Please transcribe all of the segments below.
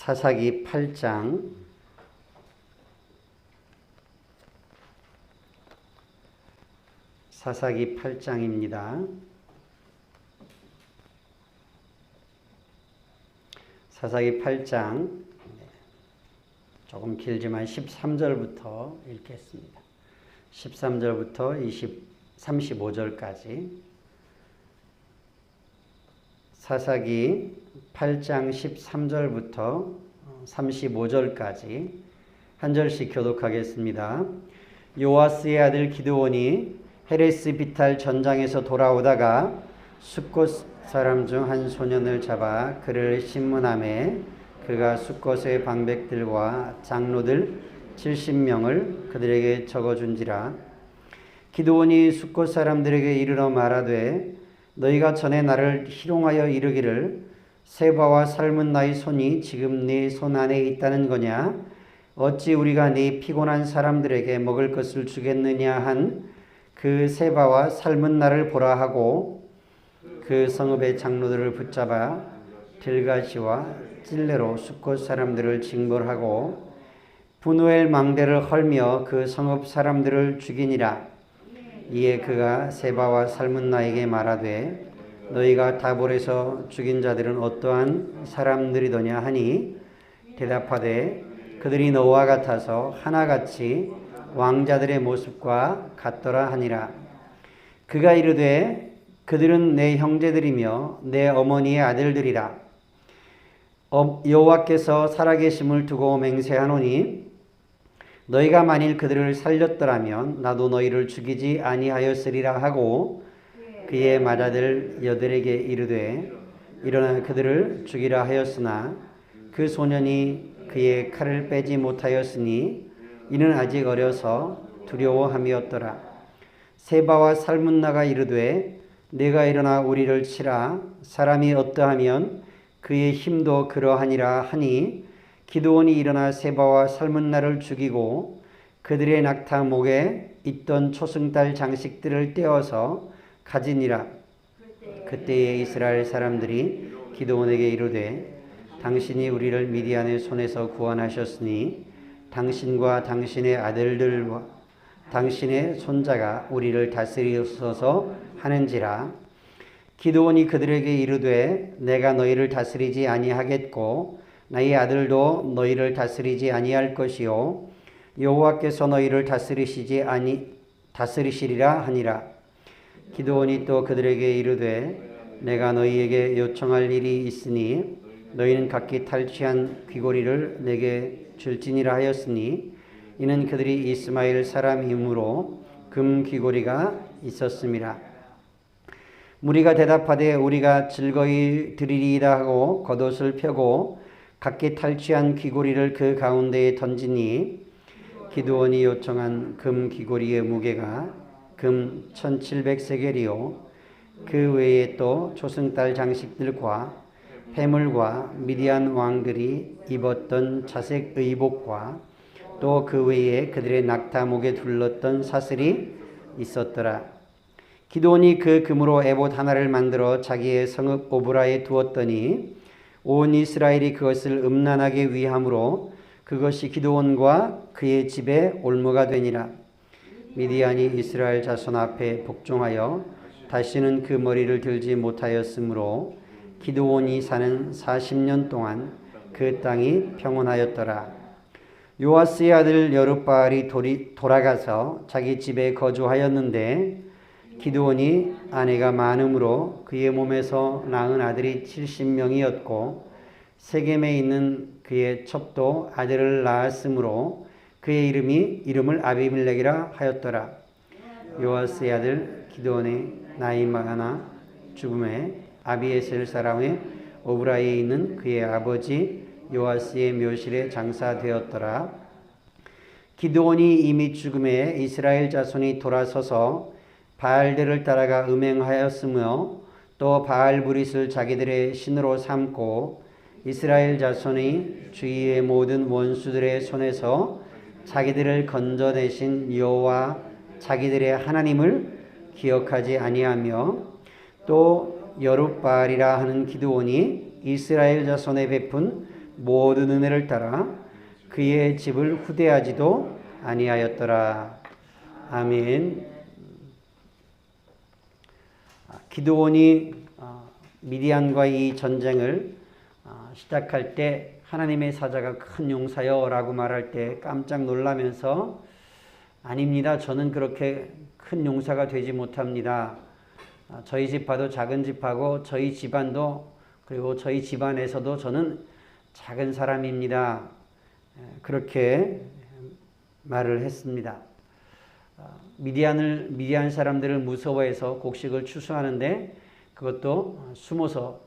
사사기 8장 사사기 8장입니다. 사사기 8장 조금 길지만 13절부터 읽겠습니다. 13절부터 35절까지 사사기 8장 13절부터 35절까지 한 절씩 교독하겠습니다. 요아스의 아들 기드온이 헤레스 비탈 전장에서 돌아오다가 숫곳 사람 중 한 소년을 잡아 그를 신문하매 그가 숫곳의 방백들과 장로들 70명을 그들에게 적어준지라. 기드온이 숫곳 사람들에게 이르러 말하되 너희가 전에 나를 희롱하여 이르기를 세바와 삶은 나의 손이 지금 네 손 안에 있다는 거냐? 어찌 우리가 네 피곤한 사람들에게 먹을 것을 주겠느냐 한 그 세바와 삶은 나를 보라 하고 그 성읍의 장로들을 붙잡아 들가시와 찔레로 숫곳 사람들을 징벌하고 분우엘 망대를 헐며 그 성읍 사람들을 죽이니라. 이에 그가 세바와 삶은 나에게 말하되 너희가 다볼에서 죽인 자들은 어떠한 사람들이더냐 하니 대답하되 그들이 너와 같아서 하나같이 왕자들의 모습과 같더라 하니라. 그가 이르되 그들은 내 형제들이며 내 어머니의 아들들이라. 여호와께서 살아계심을 두고 맹세하노니 너희가 만일 그들을 살렸더라면 나도 너희를 죽이지 아니하였으리라 하고 그의 맏아들 여들에게 이르되 일어나 그들을 죽이라 하였으나 그 소년이 그의 칼을 빼지 못하였으니 이는 아직 어려서 두려워함이었더라. 세바와 살문나가 이르되 내가 일어나 우리를 치라. 사람이 어떠하면 그의 힘도 그러하니라 하니 기드온이 일어나 세바와 살문나를 죽이고 그들의 낙타 목에 있던 초승달 장식들을 떼어서 가지니라. 그때에 이스라엘 사람들이 기드온에게 이르되 당신이 우리를 미디안의 손에서 구원하셨으니 당신과 당신의 아들들과 당신의 손자가 우리를 다스리소서 하는지라. 기드온이 그들에게 이르되 내가 너희를 다스리지 아니하겠고 나의 아들도 너희를 다스리지 아니할 것이요 여호와께서 너희를 다스리시리라 하니라. 기드온이 또 그들에게 이르되 내가 너희에게 요청할 일이 있으니 너희는 각기 탈취한 귀고리를 내게 줄지니라 하였으니 이는 그들이 이스마엘 사람이므로 금 귀고리가 있었음이라. 무리가 대답하되 우리가 즐거이 드리리이다 하고 겉옷을 펴고 각기 탈취한 귀고리를 그 가운데에 던지니 기드온이 요청한 금 귀고리의 무게가 금 1700세겔이요 그 외에 또 초승달 장식들과 폐물과 미디안 왕들이 입었던 자색 의복과 또 그 외에 그들의 낙타 목에 둘렀던 사슬이 있었더라. 기드온이 그 금으로 에봇 하나를 만들어 자기의 성읍 오브라에 두었더니 온 이스라엘이 그것을 음란하게 위함으로 그것이 기드온과 그의 집에 올무가 되니라. 미디안이 이스라엘 자손 앞에 복종하여 다시는 그 머리를 들지 못하였으므로 기드온이 사는 40년 동안 그 땅이 평온하였더라. 요아스의 아들 여룹바알이 돌아가서 자기 집에 거주하였는데 기드온이 아내가 많음으로 그의 몸에서 낳은 아들이 70명이었고 세겜에 있는 그의 첩도 아들을 낳았으므로 그의 이름을 아비멜렉이라 하였더라. 요아스의 아들 기드온의 나이 많아 죽음에 아비에셀 사람의 오브라에 있는 그의 아버지 요아스의 묘실에 장사되었더라. 기드온이 이미 죽음에 이스라엘 자손이 돌아서서 바알들을 따라가 음행하였으며 또 바알브릿을 자기들의 신으로 삼고 이스라엘 자손이 주위의 모든 원수들의 손에서 자기들을 건져내신 여호와 자기들의 하나님을 기억하지 아니하며 또 여룹바알이라 하는 기드온이 이스라엘 자손에 베푼 모든 은혜를 따라 그의 집을 후대하지도 아니하였더라. 아멘. 기드온이 미디안과의 이 전쟁을 시작할 때 하나님의 사자가 큰 용사여 라고 말할 때 깜짝 놀라면서 아닙니다. 저는 그렇게 큰 용사가 되지 못합니다. 저희 집파도 작은 집하고 저희 집안도 그리고 저희 집안에서도 저는 작은 사람입니다. 그렇게 말을 했습니다. 미디안 사람들을 무서워해서 곡식을 추수하는데 그것도 숨어서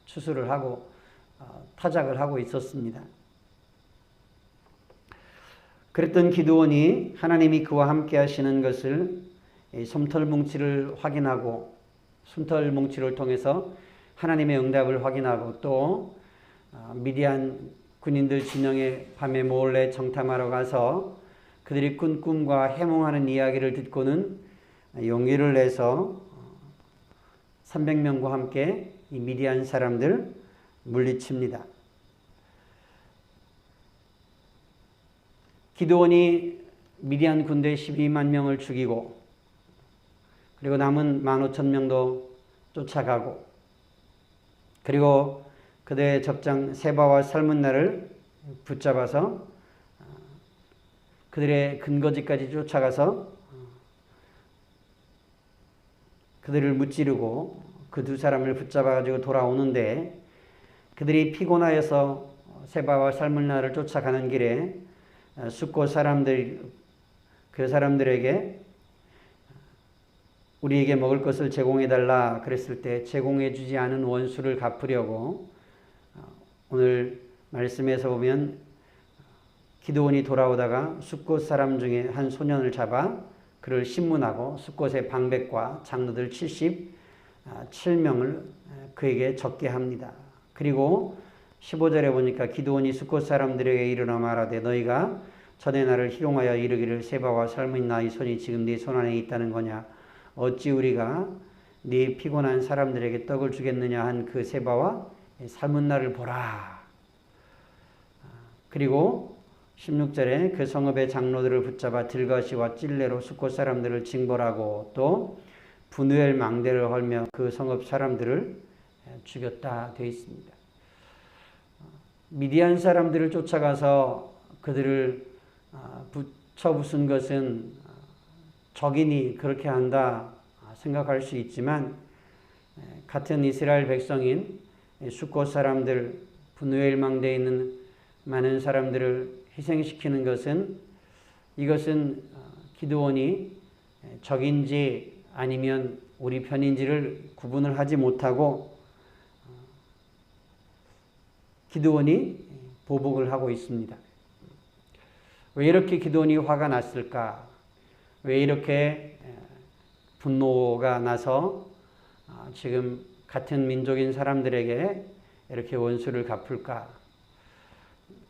추수를 하고 타작을 하고 있었습니다. 그랬던 기드온이 하나님이 그와 함께 하시는 것을 솜털 뭉치를 확인하고 솜털 뭉치를 통해서 하나님의 응답을 확인하고 또 미디안 군인들 진영에 밤에 몰래 정탐하러 가서 그들이 꾼 꿈과 해몽하는 이야기를 듣고는 용기를 내서 300명과 함께 이 미디안 사람들 물리칩니다. 기드온이 미디안 군대 12만 명을 죽이고 그리고 남은 15,000명도 쫓아가고 그리고 그들의 적장 세바와 살문나를 붙잡아서 그들의 근거지까지 쫓아가서 그들을 무찌르고 그 두 사람을 붙잡아 가지고 돌아오는데 그들이 피곤하여서 세바와 살문나를 쫓아가는 길에 숫곳 사람들 그 사람들에게 우리에게 먹을 것을 제공해달라 그랬을 때 제공해주지 않은 원수를 갚으려고 오늘 말씀에서 보면 기드온이 돌아오다가 숫곳 사람 중에 한 소년을 잡아 그를 신문하고 숫곳의 방백과 장로들 77명을 그에게 적게 합니다. 그리고 15절에 보니까 기드온이 숫곳 사람들에게 일어나 말하되 너희가 전에 나를 희롱하여 이르기를 세바와 살문나 이 손이 지금 네 손 안에 있다는 거냐 어찌 우리가 네 피곤한 사람들에게 떡을 주겠느냐 한 그 세바와 살문나를 보라. 그리고 16절에 그 성읍의 장로들을 붙잡아 들거시와 찔레로 숫곳 사람들을 징벌하고 또 분우엘 망대를 헐며 그 성읍 사람들을 죽였다 되어 있습니다. 미디안 사람들을 쫓아가서 그들을 붙여 부순 것은 적인이 그렇게 한다 생각할 수 있지만 같은 이스라엘 백성인 숫곳 사람들 분우엘 망대에 있는 많은 사람들을 희생시키는 것은 이것은 기드온이 적인지 아니면 우리 편인지를 구분을 하지 못하고 기드온이 보복을 하고 있습니다. 왜 이렇게 기드온이 화가 났을까? 왜 이렇게 분노가 나서 지금 같은 민족인 사람들에게 이렇게 원수를 갚을까?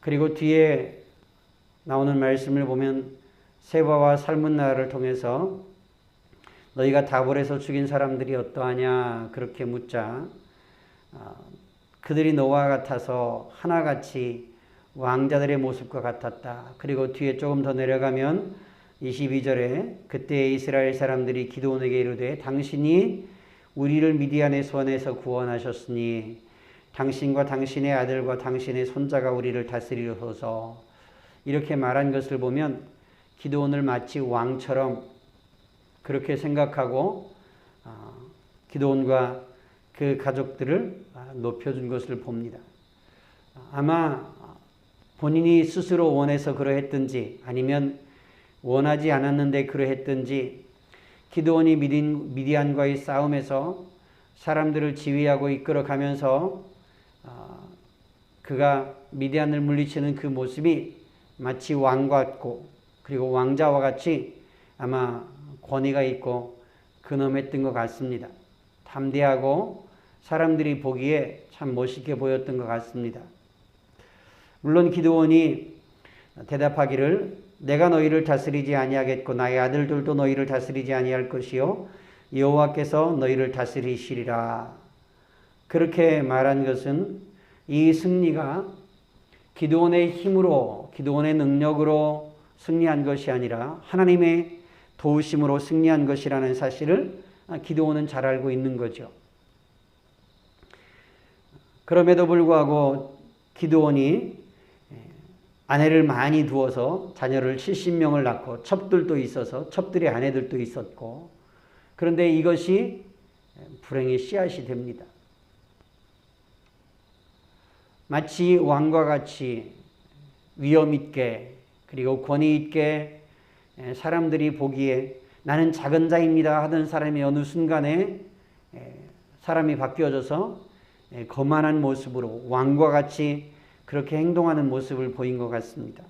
그리고 뒤에 나오는 말씀을 보면 세바와 살문나를 통해서 너희가 다볼에서 죽인 사람들이 어떠하냐 그렇게 묻자 그들이 너와 같아서 하나같이 왕자들의 모습과 같았다. 그리고 뒤에 조금 더 내려가면 22절에 그때 이스라엘 사람들이 기드온에게 이르되 당신이 우리를 미디안의 손에서 구원하셨으니 당신과 당신의 아들과 당신의 손자가 우리를 다스리소서. 이렇게 말한 것을 보면 기드온을 마치 왕처럼 그렇게 생각하고 기드온과 그 가족들을 높여준 것을 봅니다. 아마 본인이 스스로 원해서 그러했든지 아니면 원하지 않았는데 그러했든지 기드온이 미디안과의 싸움에서 사람들을 지휘하고 이끌어가면서 그가 미디안을 물리치는 그 모습이 마치 왕 같고 그리고 왕자와 같이 아마 권위가 있고 근엄했던 것 같습니다. 담대하고 사람들이 보기에 참 멋있게 보였던 것 같습니다. 물론 기드온이 대답하기를 내가 너희를 다스리지 아니하겠고 나의 아들들도 너희를 다스리지 아니할 것이요 여호와께서 너희를 다스리시리라. 그렇게 말한 것은 이 승리가 기드온의 힘으로, 기드온의 능력으로 승리한 것이 아니라 하나님의 도우심으로 승리한 것이라는 사실을 기드온은 잘 알고 있는 거죠. 그럼에도 불구하고 기드온이 아내를 많이 두어서 자녀를 70명을 낳고 첩들도 있어서 첩들의 아내들도 있었고, 그런데 이것이 불행의 씨앗이 됩니다. 마치 왕과 같이 위엄 있게 그리고 권위 있게 사람들이 보기에 나는 작은 자입니다 하던 사람이 어느 순간에 사람이 바뀌어져서 거만한 모습으로 왕과 같이 그렇게 행동하는 모습을 보인 것 같습니다.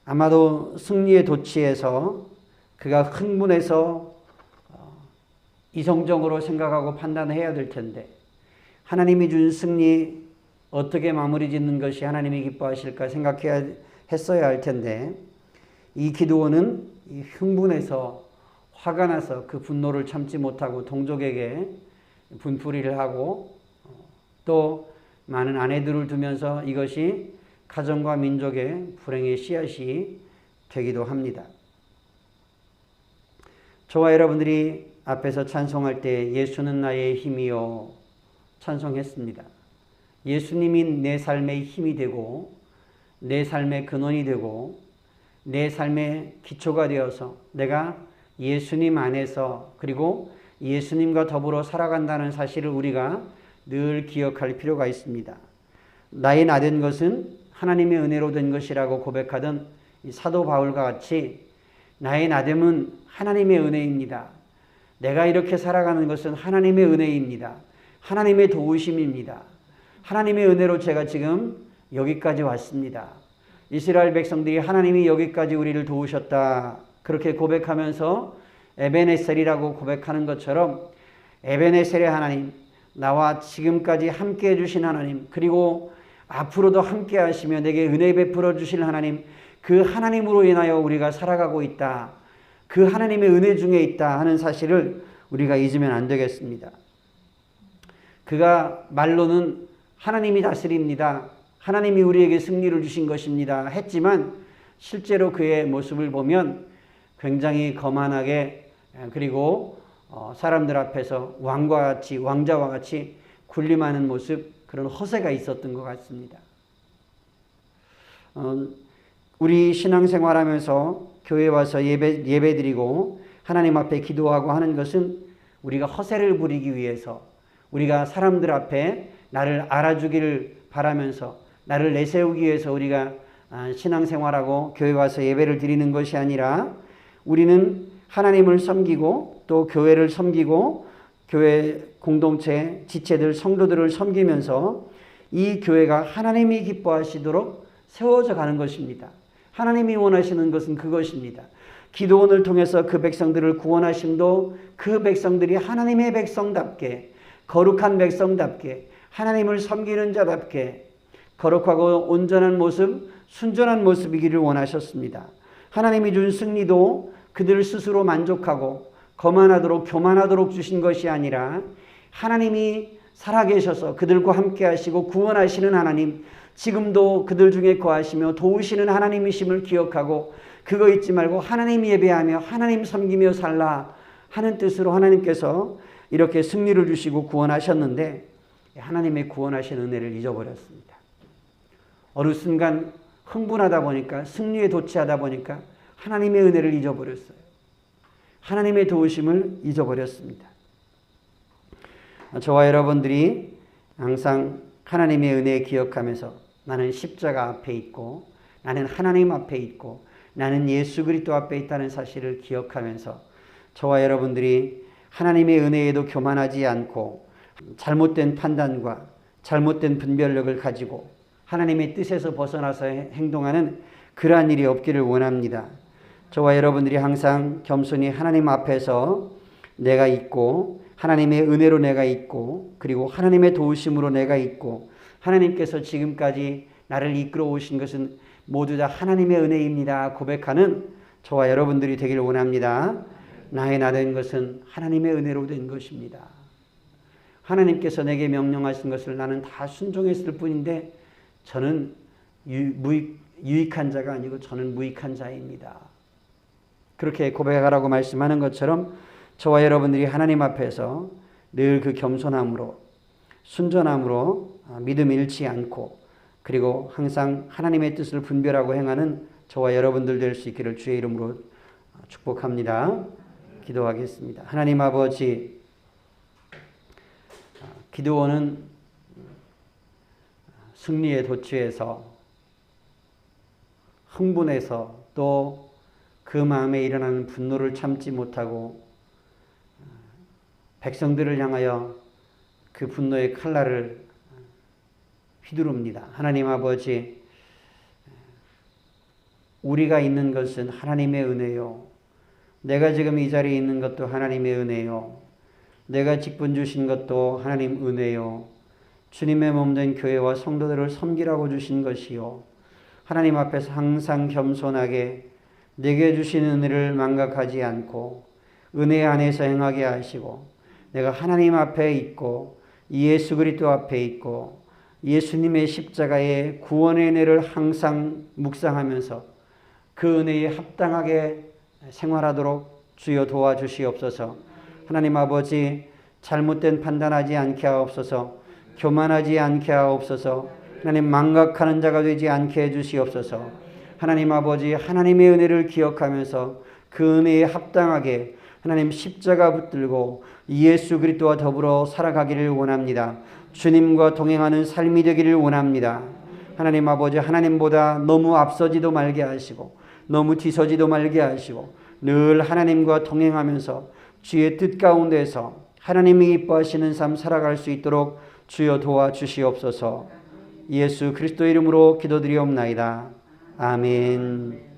아마도 승리의 도취에서 그가 흥분해서 이성적으로 생각하고 판단해야 될 텐데, 하나님이 준 승리 어떻게 마무리 짓는 것이 하나님이 기뻐하실까 생각해야 했어야 할 텐데, 이 기드온은 흥분해서 화가 나서 그 분노를 참지 못하고 동족에게 분풀이를 하고 또 많은 아내들을 두면서 이것이 가정과 민족의 불행의 씨앗이 되기도 합니다. 저와 여러분들이 앞에서 찬송할 때 예수는 나의 힘이요 찬송했습니다. 예수님이 내 삶의 힘이 되고 내 삶의 근원이 되고 내 삶의 기초가 되어서 내가 예수님 안에서 그리고 예수님과 더불어 살아간다는 사실을 우리가 늘 기억할 필요가 있습니다. 나의 나 된 것은 하나님의 은혜로 된 것이라고 고백하던 사도 바울과 같이 나의 나됨은 하나님의 은혜입니다. 내가 이렇게 살아가는 것은 하나님의 은혜입니다. 하나님의 도우심입니다. 하나님의 은혜로 제가 지금 여기까지 왔습니다. 이스라엘 백성들이 하나님이 여기까지 우리를 도우셨다 그렇게 고백하면서 에베네셀이라고 고백하는 것처럼 에베네셀의 하나님, 나와 지금까지 함께 해주신 하나님, 그리고 앞으로도 함께 하시며 내게 은혜 베풀어 주실 하나님, 그 하나님으로 인하여 우리가 살아가고 있다, 그 하나님의 은혜 중에 있다 하는 사실을 우리가 잊으면 안 되겠습니다. 그가 말로는 하나님이 다스립니다, 하나님이 우리에게 승리를 주신 것입니다 했지만 실제로 그의 모습을 보면 굉장히 거만하게 그리고 사람들 앞에서 왕과 같이, 왕자와 같이 군림하는 모습, 그런 허세가 있었던 것 같습니다. 우리 신앙생활하면서 교회 와서 예배드리고 하나님 앞에 기도하고 하는 것은 우리가 허세를 부리기 위해서, 우리가 사람들 앞에 나를 알아주기를 바라면서 나를 내세우기 위해서 우리가 신앙생활하고 교회 와서 예배를 드리는 것이 아니라 우리는 하나님을 섬기고 또 교회를 섬기고 교회 공동체, 지체들, 성도들을 섬기면서 이 교회가 하나님이 기뻐하시도록 세워져 가는 것입니다. 하나님이 원하시는 것은 그것입니다. 기도원을 통해서 그 백성들을 구원하심도 그 백성들이 하나님의 백성답게, 거룩한 백성답게, 하나님을 섬기는 자답게 거룩하고 온전한 모습, 순전한 모습이기를 원하셨습니다. 하나님이 준 승리도 그들 스스로 만족하고 거만하도록 교만하도록 주신 것이 아니라 하나님이 살아계셔서 그들과 함께 하시고 구원하시는 하나님, 지금도 그들 중에 거하시며 도우시는 하나님이심을 기억하고 그거 잊지 말고 하나님 예배하며 하나님 섬기며 살라 하는 뜻으로 하나님께서 이렇게 승리를 주시고 구원하셨는데 하나님의 구원하신 은혜를 잊어버렸습니다. 어느 순간 흥분하다 보니까, 승리에 도취하다 보니까 하나님의 은혜를 잊어버렸어요. 하나님의 도우심을 잊어버렸습니다. 저와 여러분들이 항상 하나님의 은혜 기억하면서 나는 십자가 앞에 있고 나는 하나님 앞에 있고 나는 예수 그리스도 앞에 있다는 사실을 기억하면서 저와 여러분들이 하나님의 은혜에도 교만하지 않고 잘못된 판단과 잘못된 분별력을 가지고 하나님의 뜻에서 벗어나서 행동하는 그러한 일이 없기를 원합니다. 저와 여러분들이 항상 겸손히 하나님 앞에서 내가 있고 하나님의 은혜로 내가 있고 그리고 하나님의 도우심으로 내가 있고 하나님께서 지금까지 나를 이끌어 오신 것은 모두 다 하나님의 은혜입니다 고백하는 저와 여러분들이 되기를 원합니다. 나의 나 된 것은 하나님의 은혜로 된 것입니다. 하나님께서 내게 명령하신 것을 나는 다 순종했을 뿐인데 저는 유익한 자가 아니고 저는 무익한 자입니다. 그렇게 고백하라고 말씀하는 것처럼 저와 여러분들이 하나님 앞에서 늘 그 겸손함으로 순전함으로 믿음 잃지 않고 그리고 항상 하나님의 뜻을 분별하고 행하는 저와 여러분들 될 수 있기를 주의 이름으로 축복합니다. 기도하겠습니다. 하나님 아버지, 기드온은 승리에 도취해서 흥분해서 또 그 마음에 일어나는 분노를 참지 못하고 백성들을 향하여 그 분노의 칼날을 휘두릅니다. 하나님 아버지, 우리가 있는 것은 하나님의 은혜요. 내가 지금 이 자리에 있는 것도 하나님의 은혜요. 내가 직분 주신 것도 하나님 은혜요. 주님의 몸된 교회와 성도들을 섬기라고 주신 것이요. 하나님 앞에서 항상 겸손하게 내게 주신 은혜를 망각하지 않고 은혜 안에서 행하게 하시고 내가 하나님 앞에 있고 예수 그리스도 앞에 있고 예수님의 십자가의 구원의 은혜를 항상 묵상하면서 그 은혜에 합당하게 생활하도록 주여 도와주시옵소서. 하나님 아버지, 잘못된 판단하지 않게 하옵소서. 교만하지 않게 하옵소서. 하나님, 망각하는 자가 되지 않게 해주시옵소서. 하나님 아버지, 하나님의 은혜를 기억하면서 그 은혜에 합당하게 하나님 십자가 붙들고 예수 그리스도와 더불어 살아가기를 원합니다. 주님과 동행하는 삶이 되기를 원합니다. 하나님 아버지, 하나님보다 너무 앞서지도 말게 하시고 너무 뒤서지도 말게 하시고 늘 하나님과 동행하면서 주의 뜻 가운데서 하나님이 기뻐하시는 삶 살아갈 수 있도록 주여 도와주시옵소서. 예수 그리스도 이름으로 기도드리옵나이다. 아멘.